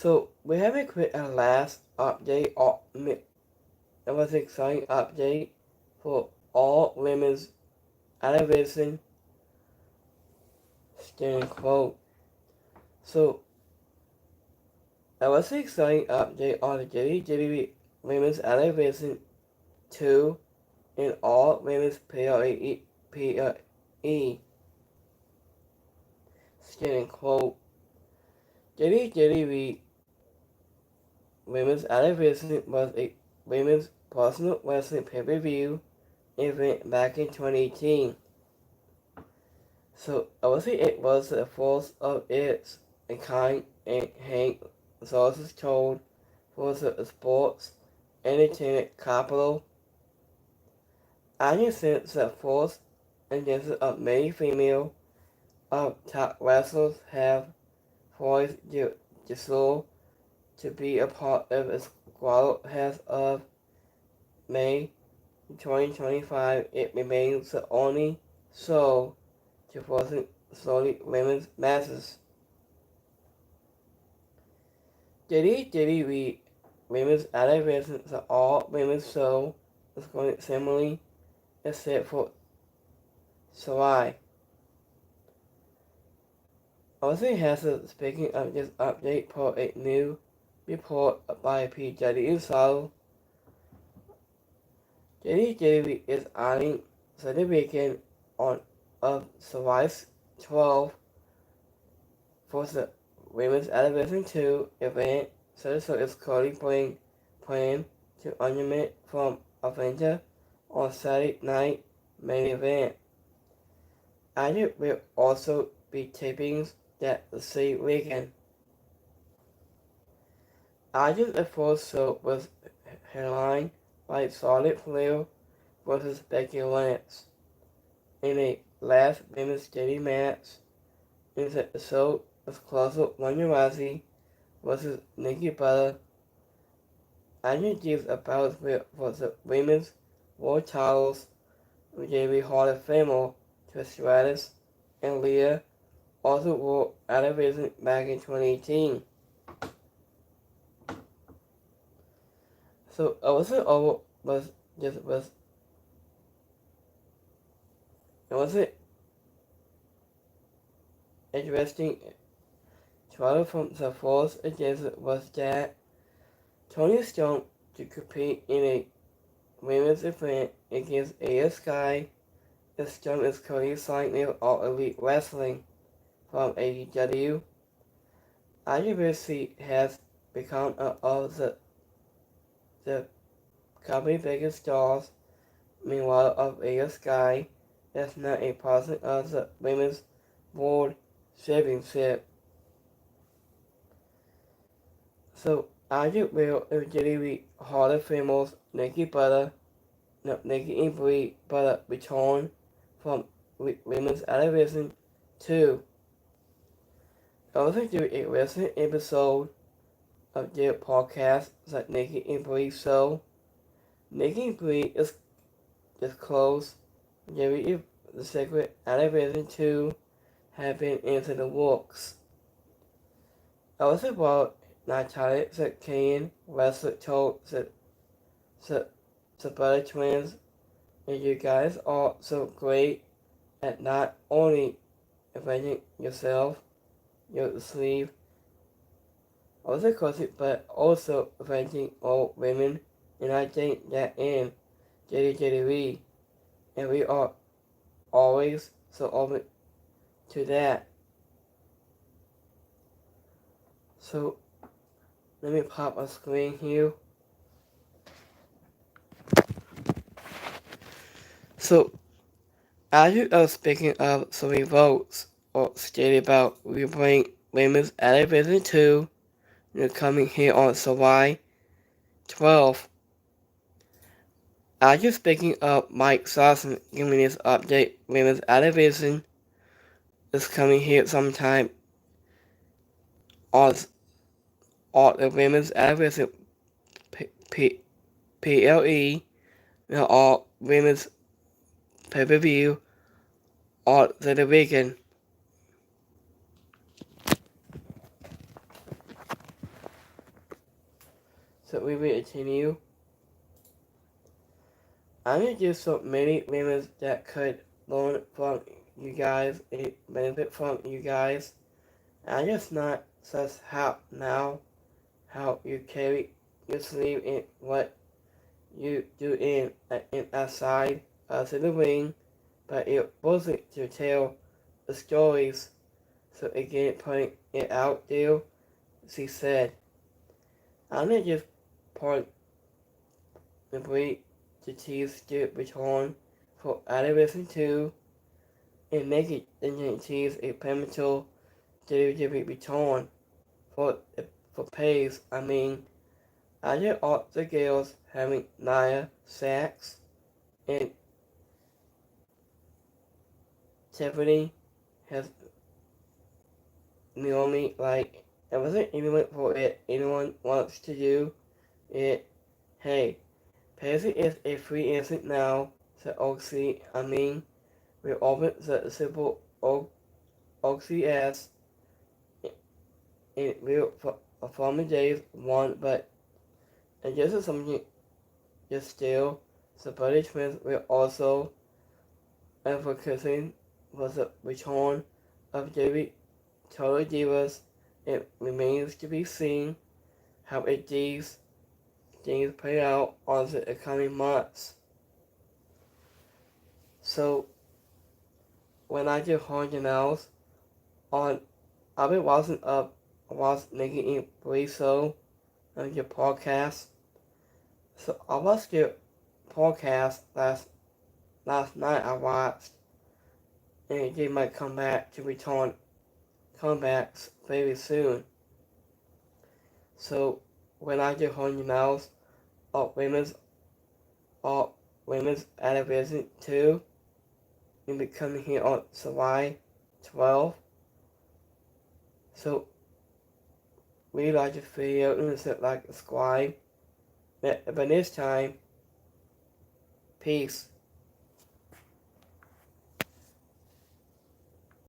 So we have a quick and last update. It was an exciting update for all women's television. Standing quote. So it was an exciting update on the WWE Women's Television 2 and all women's PLE. Standing quote. WWE Women's Television was a women's personal wrestling pay-per-view event back in 2018. So obviously it was the first of its kind and Hank sources told for the sports entertainment capital. Ever since the first instance of many female top wrestlers have voiced their desire to be a part of a squad as of May 2025, it remains the only show to force solely women's matches. WWE Women's Television is an all-women's show is going similarly except for July. Also has a speaking of this update for a new report by PW South. WWE is adding the weekend of July 12 for the Women's Television 2 event. So is currently planned to animate from Avenger on Saturday night main event. There will also be tapings that the same weekend. The first show was headlined by Charlotte Flair versus Becky Lynch in a last women's dating match. In the show was closer Ronda Rousey versus Nikki Bella. Gives a bout for the women's world titles with WWE Hall of Famer Trish Stratus and Leah also were television back in 2018. So it was interesting. Trial from the first edition was that Tony Storm to compete in a women's event against Aya Sky. The Storm is currently signed with All Elite Wrestling from AEW. IWC has become of the company's biggest stars. Meanwhile, of Aya Sky is not a part of the Women's World Championship. So, will WWE Hall of Famers Nikki and Brie Bella return from Women's Television 2. Also do a recent episode of their podcast that Nikki and Brie show. Nikki and Brie is disclosed WWE the Secret Television 2 have been into the works. Also about Natalia Kane wrestler told the Brother Twins, and you guys are so great at not only avenging yourself, your sleeve, also closet, but also avenging all women, and I think that in WWE, and we are always so open to that. So, let me pop a screen here. So, as you are speaking of some votes or stated about we bring women's television 2, you're coming here on July 12. As you're speaking of Mike Sosson giving this update, women's television is coming here sometime on the women's television PLE, all women's pay-per-view on the weekend. So we will continue. I'm gonna do so many women that could learn from you guys and benefit from you guys. I just not says how you carry your sleeve and what you do in outside of the ring, but it wasn't to tell the stories. So again, putting it out there, she said, I'm gonna just part the break to cheese to return for Adolescent 2 and make it the cheese a premature delivery return for for pays. I mean, I did all the girls having Nia Sachs and Tiffany has Naomi like it wasn't anyone for it. Anyone wants to do it. Hey, Paisley is a free agent now, said Oxy. I mean, we open the simple OCS in real former days one, but and this is something just still. The Buddy Twins will also advocating for the return of David Total Divas. It remains to be seen how these things play out on the coming months. So when I do 100 miles on, I've been watching up, was making a brief show on your podcast. So I watched your podcast last night. I watched, and it did might come back to return comebacks very soon. So when I do 100 miles of women's Activision 2, will be coming here on July 12th. So we like this video and hit like subscribe. But this time, peace.